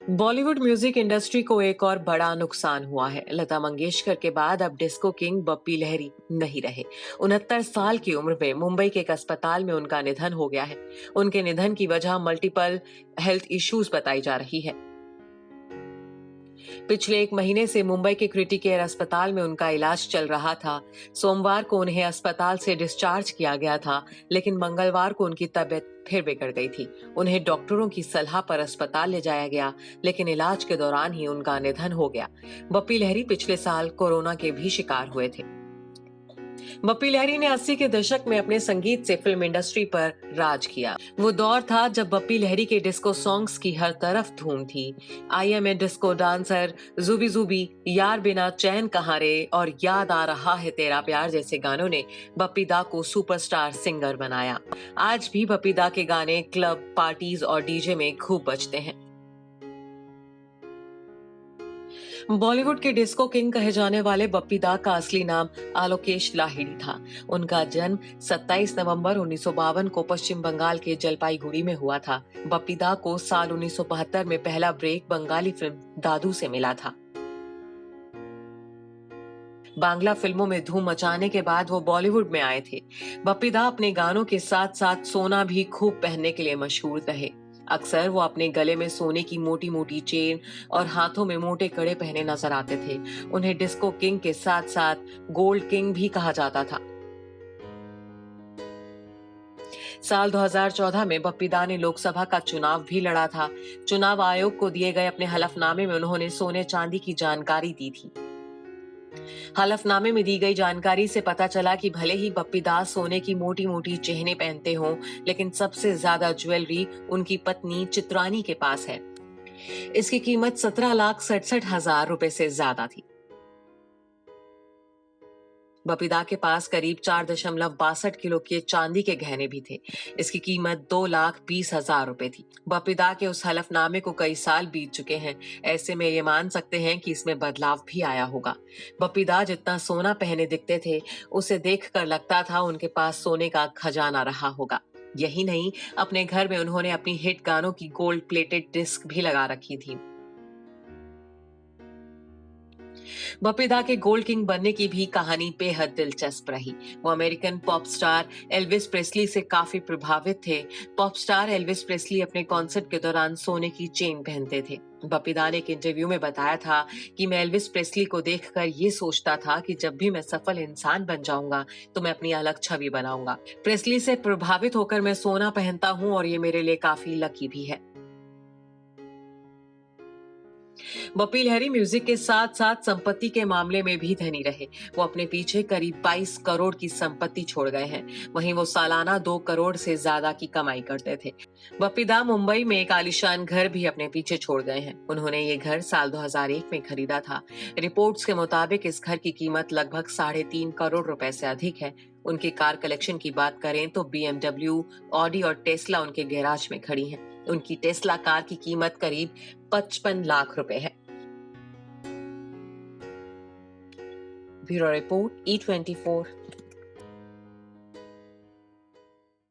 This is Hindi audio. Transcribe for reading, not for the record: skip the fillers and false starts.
बॉलीवुड म्यूजिक इंडस्ट्री को एक और बड़ा नुकसान हुआ है। लता मंगेशकर के बाद अब डिस्को किंग बप्पी लहरी नहीं रहे। 69 साल की उम्र में मुंबई के एक अस्पताल में उनका निधन हो गया है। उनके निधन की वजह मल्टीपल हेल्थ इश्यूज बताई जा रही है। पिछले एक महीने से मुंबई के क्रिटिकेयर अस्पताल में उनका इलाज चल रहा था। सोमवार को उन्हें अस्पताल से डिस्चार्ज किया गया था, लेकिन मंगलवार को उनकी तबीयत फिर बिगड़ गई थी। उन्हें डॉक्टरों की सलाह पर अस्पताल ले जाया गया, लेकिन इलाज के दौरान ही उनका निधन हो गया। बप्पी लहरी पिछले साल कोरोना के भी शिकार हुए थे। बप्पी लहरी ने 80 के दशक में अपने संगीत से फिल्म इंडस्ट्री पर राज किया। वो दौर था जब बप्पी लहरी के डिस्को सॉन्ग्स की हर तरफ धूम थी। I am a disco dancer, जुबी जुबी, यार बिना चैन कहाँ रे और याद आ रहा है तेरा प्यार जैसे गानों ने बप्पी दा को सुपरस्टार सिंगर बनाया। आज भी बप्पी दा के गाने क्लब, पार्टीज और डीजे में खूब बजते हैं। बॉलीवुड के डिस्को किंग कहे जाने वाले बप्पी दा का असली नाम आलोकेश लाहिड़ी था। उनका जन्म 27 नवंबर 1952 को पश्चिम बंगाल के जलपाईगुड़ी में हुआ था। बप्पी दा को साल 1972 में पहला ब्रेक बंगाली फिल्म दादू से मिला था। बांग्ला फिल्मों में धूम मचाने के बाद वो बॉलीवुड में आए थे। बप्पी दा अपने गानों के साथ साथ सोना भी खूब पहनने के लिए मशहूर रहे। अक्सर वो अपने गले में सोने की मोटी मोटी चेन और हाथों में मोटे कड़े पहने नजर आते थे। उन्हें डिस्को किंग के साथ साथ गोल्ड किंग भी कहा जाता था। साल 2014 में बप्पी दा ने लोकसभा का चुनाव भी लड़ा था। चुनाव आयोग को दिए गए अपने हलफनामे में उन्होंने सोने चांदी की जानकारी दी थी। हलफनामे में दी गई जानकारी से पता चला कि भले ही बप्पी दास सोने की मोटी मोटी चेहने पहनते हों, लेकिन सबसे ज्यादा ज्वेलरी उनकी पत्नी चित्रानी के पास है। इसकी कीमत 17,67,000 रुपए से ज्यादा थी। बप्पी दा के पास करीब 4.62 किलो के चांदी के गहने भी थे। इसकी कीमत 2,20,000 रुपए थी। बप्पी दा के उस हलफनामे को कई साल बीत चुके हैं। ऐसे में ये मान सकते हैं कि इसमें बदलाव भी आया होगा। बप्पी दा जितना सोना पहने दिखते थे, उसे देखकर लगता था उनके पास सोने का खजाना रहा होगा। यही नहीं, अपने घर में उन्होंने अपनी हिट गानों की गोल्ड प्लेटेड डिस्क भी लगा रखी थी। बप्पी दा के गोल्ड किंग बनने की भी कहानी बेहद दिलचस्प रही। वो American pop star Elvis Presley से काफी प्रभावित थे। पॉप स्टार एल्विस प्रेस्ली अपने कॉन्सर्ट के दौरान सोने की चेन पहनते थे। बप्पी दा ने एक इंटरव्यू में बताया था कि मैं एल्विस प्रेस्ली को देखकर ये सोचता था कि जब भी मैं सफल इंसान बन जाऊंगा तो मैं अपनी अलग छवि बनाऊंगा। प्रेस्ली से प्रभावित होकर मैं सोना पहनता हूं और ये मेरे लिए काफी लकी भी है। बप्पी लहरी म्यूजिक के साथ साथ संपत्ति के मामले में भी धनी रहे। वो अपने पीछे करीब 22 करोड़ की संपत्ति छोड़ गए हैं। वहीं वो सालाना 2 करोड़ से ज्यादा की कमाई करते थे। बप्पी दा मुंबई में एक आलीशान घर भी अपने पीछे छोड़ गए हैं। उन्होंने ये घर साल 2001 में खरीदा था। रिपोर्ट्स के मुताबिक इस घर की कीमत लगभग 3.5 करोड़ रुपए से अधिक है। उनकी कार कलेक्शन की बात करें तो BMW, ऑडी और टेस्ला उनके गैराज में खड़ी हैं। उनकी टेस्ला कार की कीमत करीब 55 लाख रुपए है। Bureau report E24।